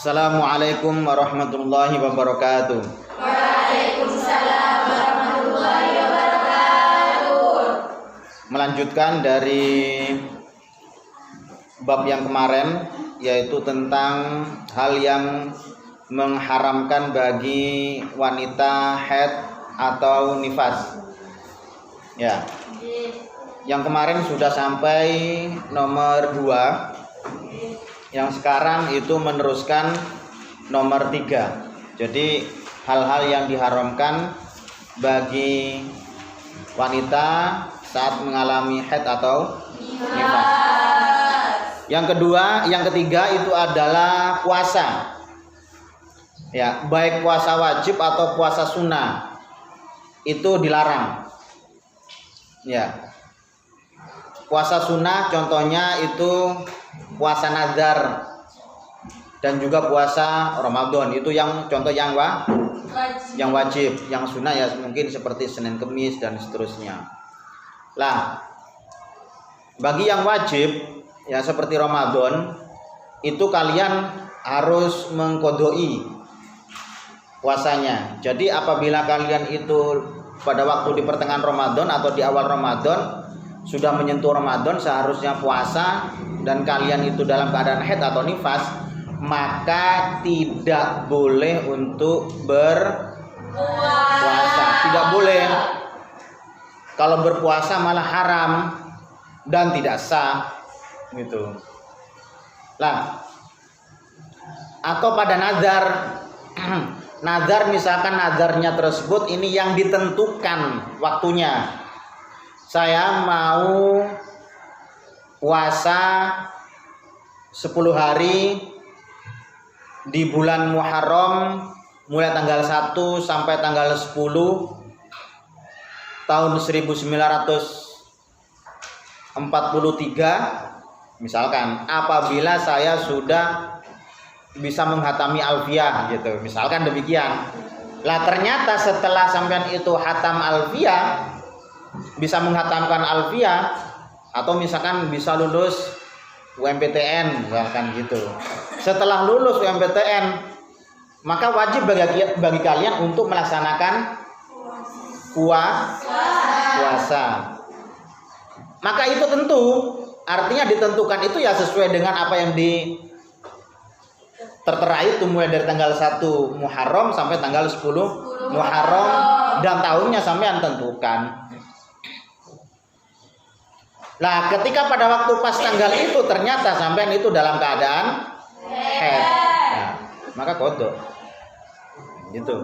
Assalamualaikum warahmatullahi wabarakatuh. Waalaikumsalam warahmatullahi wabarakatuh. Melanjutkan dari bab yang kemarin, yaitu tentang hal yang mengharamkan bagi wanita haid atau nifas. Ya. Yang kemarin sudah sampai nomor 2. Yang sekarang itu meneruskan nomor 3. Jadi hal-hal yang diharamkan bagi wanita saat mengalami haid atau nifas. Yang ketiga itu adalah puasa. Ya, baik puasa wajib atau puasa sunnah itu dilarang. Ya. Puasa sunnah contohnya itu puasa nazar dan juga puasa Ramadan, itu yang contoh yang wajib. Yang sunnah ya mungkin seperti Senin Kemis dan seterusnya. Lah, bagi yang wajib ya seperti Ramadan itu kalian harus mengqodoi puasanya. Jadi apabila kalian itu pada waktu di pertengahan Ramadan atau di awal Ramadan sudah menyentuh Ramadan seharusnya puasa dan kalian itu dalam keadaan haid atau nifas, maka tidak boleh untuk berpuasa. Tidak boleh. Kalau berpuasa malah haram dan tidak sah gitu. Lah, atau pada nazar nazar, misalkan nazarnya tersebut ini yang ditentukan waktunya. Saya mau puasa 10 hari di bulan Muharram mulai tanggal 1 sampai tanggal 10 tahun 1943 misalkan, apabila saya sudah bisa menghatami alfiyah gitu, misalkan demikian. Lah ternyata setelah sampean itu hatam alfiyah, bisa menghatamkan alfiyah atau misalkan bisa lulus UMPTN misalkan gitu. Setelah lulus UMPTN, maka wajib bagi kalian untuk melaksanakan puasa. Maka itu tentu, artinya ditentukan itu ya sesuai dengan apa yang tertera itu, mulai dari tanggal 1 Muharram sampai tanggal 10 Muharram dan tahunnya sampean tentukan. Nah, ketika pada waktu pas tanggal itu ternyata sampean itu dalam keadaan haid, nah, maka qadha. Gitu.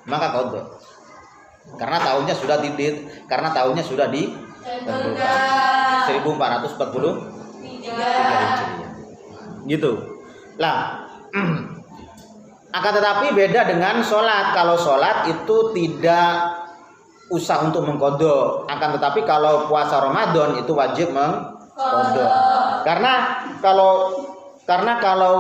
Maka qadha. Karena tahunnya sudah ditentukan 1443 Hijriah. Gitu. Lah, akan tetapi beda dengan sholat. Kalau sholat itu tidak usah untuk mengqadha, akan tetapi kalau puasa Ramadan itu wajib mengqadha. Karena kalau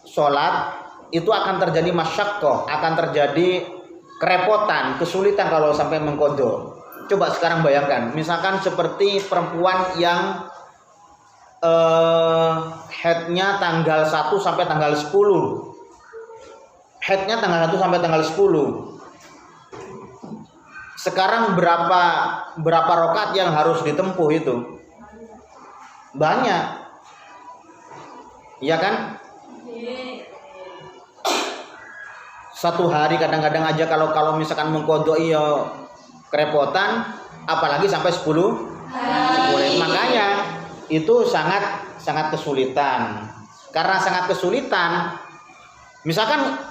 sholat itu akan terjadi masyaqqah, akan terjadi kerepotan, kesulitan kalau sampai mengqadha. Coba sekarang bayangkan, misalkan seperti perempuan yang haidnya tanggal 1 sampai tanggal 10. Haidnya tanggal 1 sampai tanggal 10. Sekarang berapa rakaat yang harus ditempuh itu? Banyak. Iya kan? Satu hari kadang-kadang aja kalau misalkan mengqadha ya kerepotan, apalagi sampai 10 hari. Makanya itu sangat kesulitan. Karena sangat kesulitan, misalkan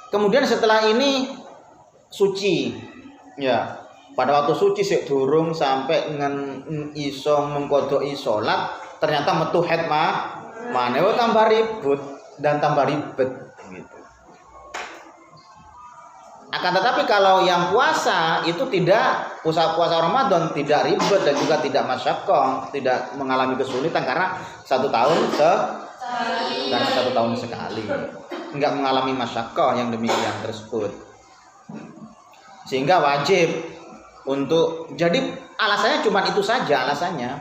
kemudian setelah ini suci, ya pada waktu suci sik durung sampai iso mengqadha salat, ternyata metu haid maneh tambah ribut dan tambah ribet gitu. Akan tetapi kalau yang puasa itu tidak, puasa Ramadan tidak ribet dan juga tidak masyaqqah, tidak mengalami kesulitan karena 1 tahun sekali, enggak mengalami masyaqqah yang demikian tersebut. Sehingga wajib untuk, jadi alasannya cuma itu saja alasannya.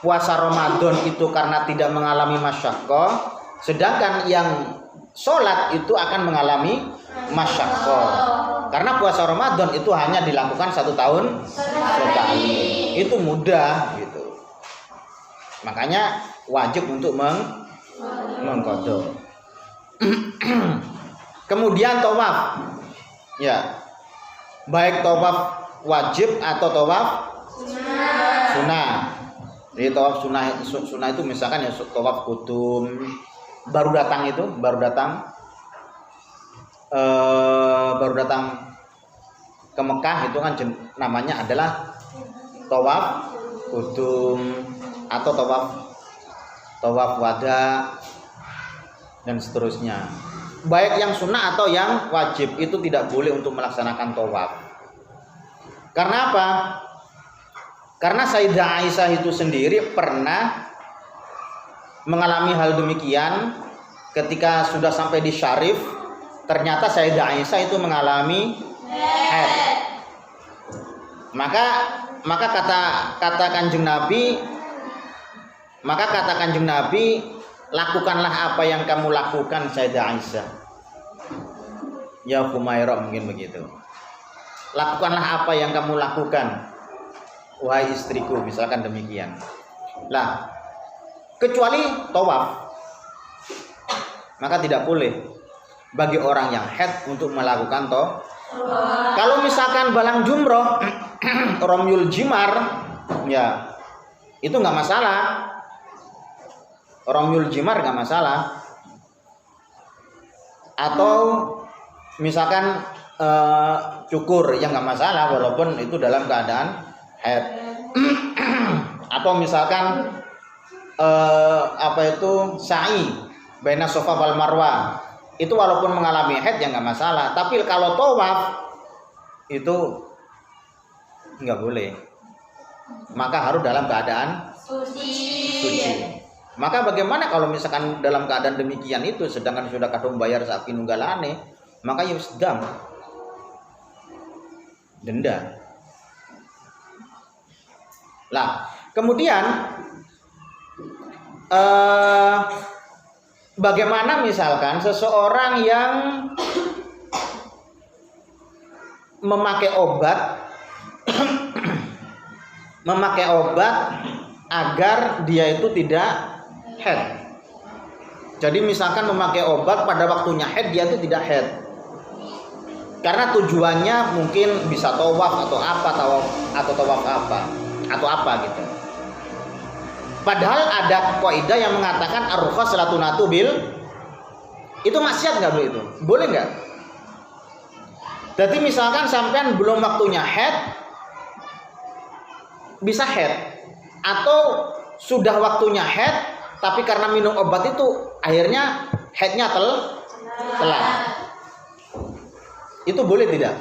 puasa Ramadan itu karena tidak mengalami masyaqqah, sedangkan yang sholat itu akan mengalami masyaqqah. Karena puasa Ramadan itu hanya dilakukan 1 tahun sekali. Itu mudah gitu. Makanya wajib untuk mengqadha. Kemudian tawaf. Ya. Baik tawaf wajib atau tawaf sunnah. Jadi tawaf sunnah itu misalkan ya tawaf kudum, baru datang ke Mekah itu kan namanya adalah tawaf kudum atau tawaf wada dan seterusnya. Baik yang sunnah atau yang wajib itu tidak boleh untuk melaksanakan tawaf. Karena apa? Karena Sayyidah Aisyah itu sendiri pernah mengalami hal demikian ketika sudah sampai di Syarif. Ternyata Sayyidah Aisyah itu mengalami haid. Maka kata Kanjeng Nabi, lakukanlah apa yang kamu lakukan Sayyidah Aisyah. Ya Humairah, mungkin begitu. Lakukanlah apa yang kamu lakukan wahai istriku, misalkan demikian. Lah, kecuali tawaf, maka tidak boleh bagi orang yang haid untuk melakukan tawaf. Kalau misalkan balang jumroh, romyul jimar, ya itu nggak masalah. Romyul jimar nggak masalah. Atau misalkan cukur yang nggak masalah walaupun itu dalam keadaan haid. Atau misalkan sa'i baina Safa wal Marwah, itu walaupun mengalami haid ya nggak masalah. Tapi kalau tawaf itu nggak boleh, maka harus dalam keadaan suci. Maka bagaimana kalau misalkan dalam keadaan demikian itu sedangkan sudah kadung bayar saat pinunggalane, maka ya sedang denda. Lah, kemudian bagaimana misalkan seseorang yang memakai obat agar dia itu tidak haid. Jadi misalkan memakai obat pada waktunya haid, dia itu tidak haid. Karena tujuannya mungkin bisa tawaf atau apa gitu. Padahal ada kaidah yang mengatakan ar-rukhsah salatunatu bil, itu maksiat nggak boleh itu? Boleh nggak? Jadi misalkan sampean belum waktunya haid, bisa haid, atau sudah waktunya haid, tapi karena minum obat itu akhirnya haidnya telat. Itu boleh tidak?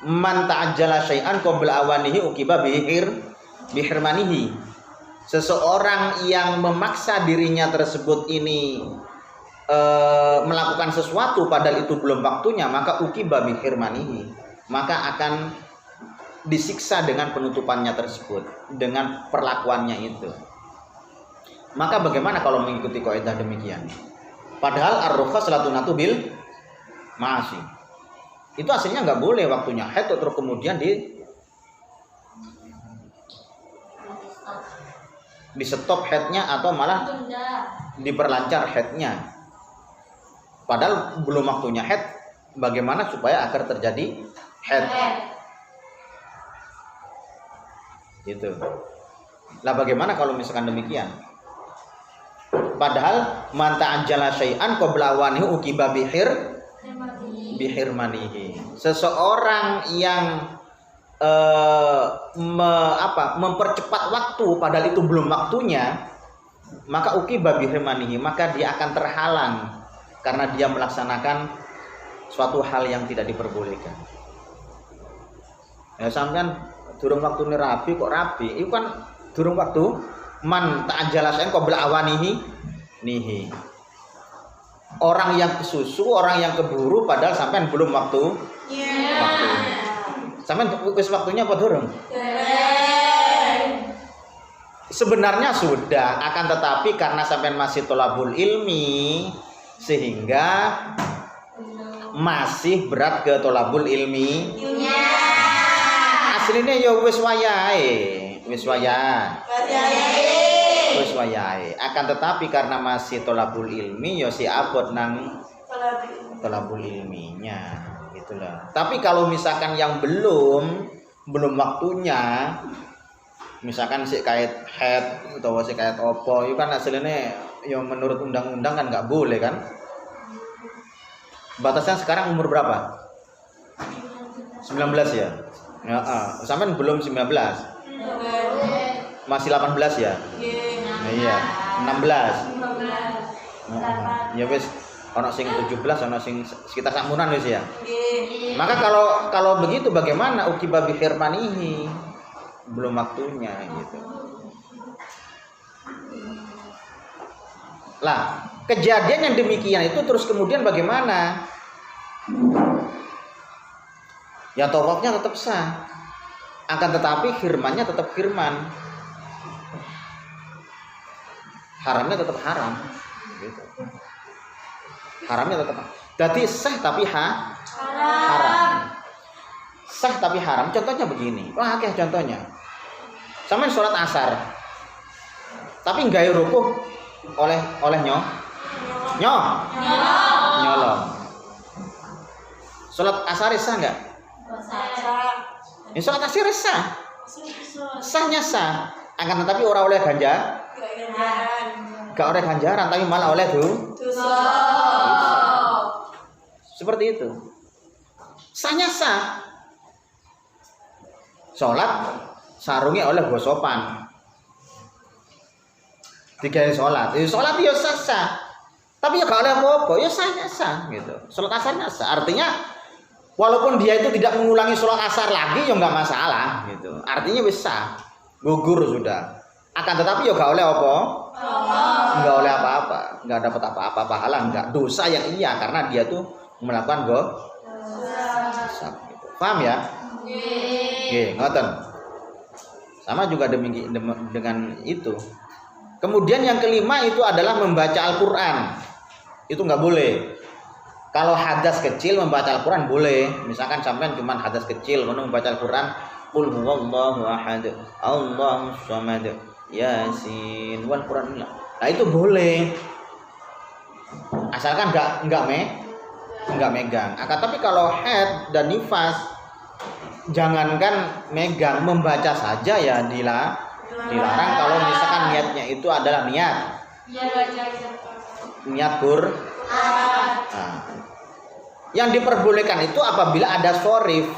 Man ta'ajjala syai'an qabla awanihi uqiba bihirmanihi. Seseorang yang memaksa dirinya tersebut ini melakukan sesuatu padahal itu belum waktunya, maka uqiba bihirmanihi, maka akan disiksa dengan penutupannya tersebut, dengan perlakuannya itu. Maka bagaimana kalau mengikuti kaidah demikian? Padahal ar-rukhsah salatunatu bil ma'asi. Itu aslinya nggak boleh waktunya haid terus kemudian di stop haidnya atau malah diperlancar haidnya. Padahal belum waktunya haid. Bagaimana supaya agar terjadi haid? Gitu. Lah bagaimana kalau misalkan demikian? Padahal man ta'ajjala syai'an qabla awanihi uqiba bihirmanihi. Seseorang yang mempercepat waktu padahal itu belum waktunya, maka uqiba bihirmanihi, maka dia akan terhalang karena dia melaksanakan suatu hal yang tidak diperbolehkan. Ya sampean durung waktune rabi kok rabi, itu kan durung waktu. Man ta'ajjala syai'an qabla awanihi nihi. Orang yang kesusu, orang yang keburu padahal sampean belum waktu. Sampean wis waktunya apa durung? Sebenarnya sudah, akan tetapi karena sampean masih tolabul ilmi sehingga masih berat ke tolabul ilmi. Aslinya ya wis wayahe, wis wayahe. Akan tetapi karena masih tolabul ilmi ya si abot nang tolabul ilminya gitulah. Tapi kalau misalkan yang belum waktunya, misalkan si kait head atau si kait opo itu kan hasilnya yang menurut undang-undang kan nggak boleh kan. Batasnya sekarang umur berapa? 19 ya? Sampean belum 19. Masih 18 ya? Nah, iya, 16. Ya wis ono sing 17, ono sing sekitar samunan wis ya. Maka kalau begitu bagaimana ukiba bi firmanihi? Belum waktunya gitu. Lah, kejadian yang demikian itu terus kemudian bagaimana? Ya tawafnya tetap sah. Akan tetapi firmannya tetap firman. Haramnya tetap haram. Gitu. Haramnya tetap. Jadi sah tapi haram. Sah tapi haram. Contohnya begini. Wah, oke contohnya. Sampeyan sholat asar. Tapi nggak rukuh oleh nyolong. Sholat asar sah nggak? Ya, sholat asar sah. Sahnya sah. Akan tetapi orang oleh ganja. Gak oleh ganjaran tapi malah oleh dosa. Seperti itu. Sahnya sah. Sholat sarungnya oleh gosopan. Digawe sholat. Sholat ya sah. Tapi ya gak oleh apa-apa, ya sahnya sah gitu. Sholat asarnya sah. Artinya walaupun dia itu tidak mengulangi sholat asar lagi ya nggak masalah gitu. Artinya wis sah. Gugur sudah. Akan tetapi ya gak oleh apa? Nggak oleh apa-apa, nggak dapat apa-apa pahala, nggak dosa yang iya karena dia tuh melakukan dosa. Gitu. Paham ya? Oke, ngoten. Sama juga demikian dengan itu. Kemudian yang kelima itu adalah membaca Al-Quran. Itu nggak boleh. Kalau hadas kecil membaca Al-Quran boleh. Misalkan sampean cuma hadas kecil, membaca Al-Quran, Qul huwallahu ahad, Allahus samad, Yasin wal Quran. Nah itu boleh. Asalkan enggak megang. Tapi kalau haid dan nifas jangankan megang, membaca saja ya dilarang kalau misalkan niatnya itu adalah niat Quran. Nah, yang diperbolehkan itu apabila ada sorif.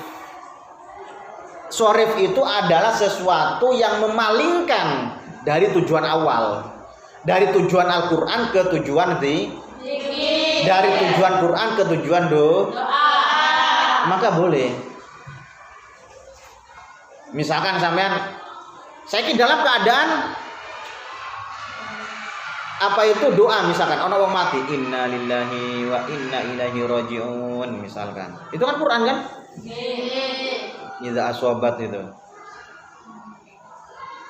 Sorif itu adalah sesuatu yang memalingkan dari tujuan awal, dari tujuan Al-Quran ke tujuan dari tujuan Quran ke tujuan doa, maka boleh. Misalkan sampean saya dalam keadaan apa itu doa, misalkan orang wong mati, inna lillahi wa inna ilaihi rajiun, misalkan itu kan Quran kan? Idza aswabat itu,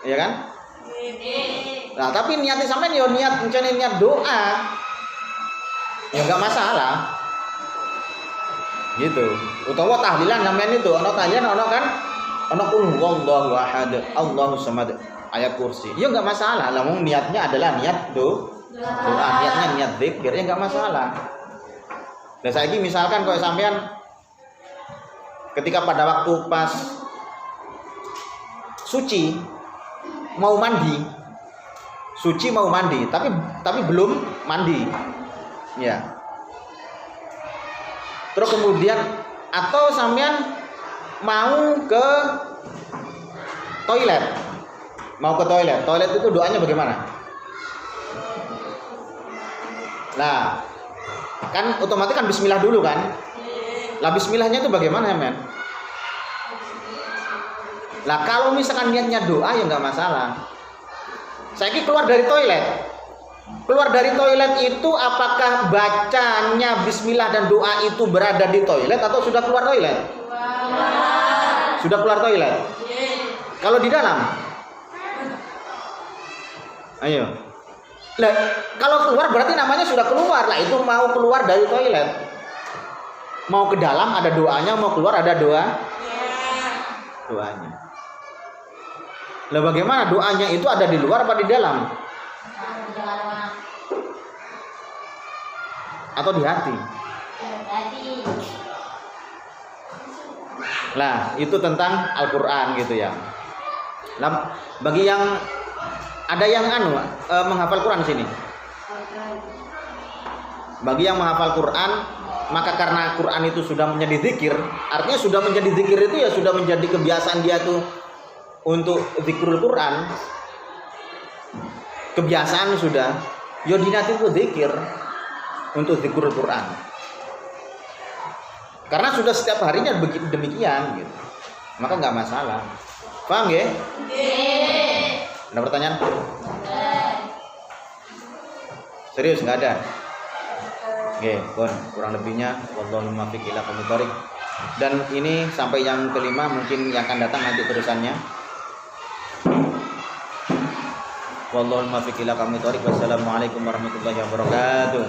iya kan? Nah tapi niatnya sampean ya niat doa, ya nggak masalah, gitu. Utawa tahlilan sampean itu, ono tahlilan ono kan, ono qul huwallahu ahad, Allahus samad, ayat kursi, ya nggak masalah. Namun niatnya adalah niat doa, niatnya niat zikir, ya nggak masalah. Dan saiki misalkan kalau sampean ketika pada waktu pas suci mau mandi, tapi belum mandi, ya. Terus kemudian atau sampean mau ke toilet, toilet itu doanya bagaimana? Nah, kan otomatis kan bismillah dulu kan? Lah bismillahnya itu bagaimana ya men? Lah kalau misalkan niatnya doa ya nggak masalah. Saya keluar dari toilet. Keluar dari toilet itu apakah bacanya bismillah dan doa itu berada di toilet atau sudah keluar toilet? Sudah keluar toilet. Kalau di dalam Ayo. Lah, kalau keluar berarti namanya sudah keluar. Lah itu mau keluar dari toilet. Mau ke dalam ada doanya, mau keluar ada doanya. Lah bagaimana doanya itu ada di luar apa di dalam? Atau di hati? Lah, itu tentang Al-Qur'an gitu ya. Nah, bagi yang ada yang menghafal Quran sini. Bagi yang menghafal Quran, maka karena Quran itu sudah menjadi zikir, artinya sudah menjadi zikir itu ya sudah menjadi kebiasaan dia tuh untuk zikrul Quran. Kebiasaan sudah. Yodinati itu zikir untuk zikrul Quran. Karena sudah setiap harinya begitu demikian gitu. Maka nggak masalah. Paham ya? Ada pertanyaan? Serius nggak ada? Oke, kurang lebihnya wallahu muwaffiq ila aqwamit thoriq. Dan ini sampai yang kelima, mungkin yang akan datang nanti terusannya. Wallahu muwaffiq ila aqwamit thoriq. Wassalamualaikum warahmatullahi wabarakatuh.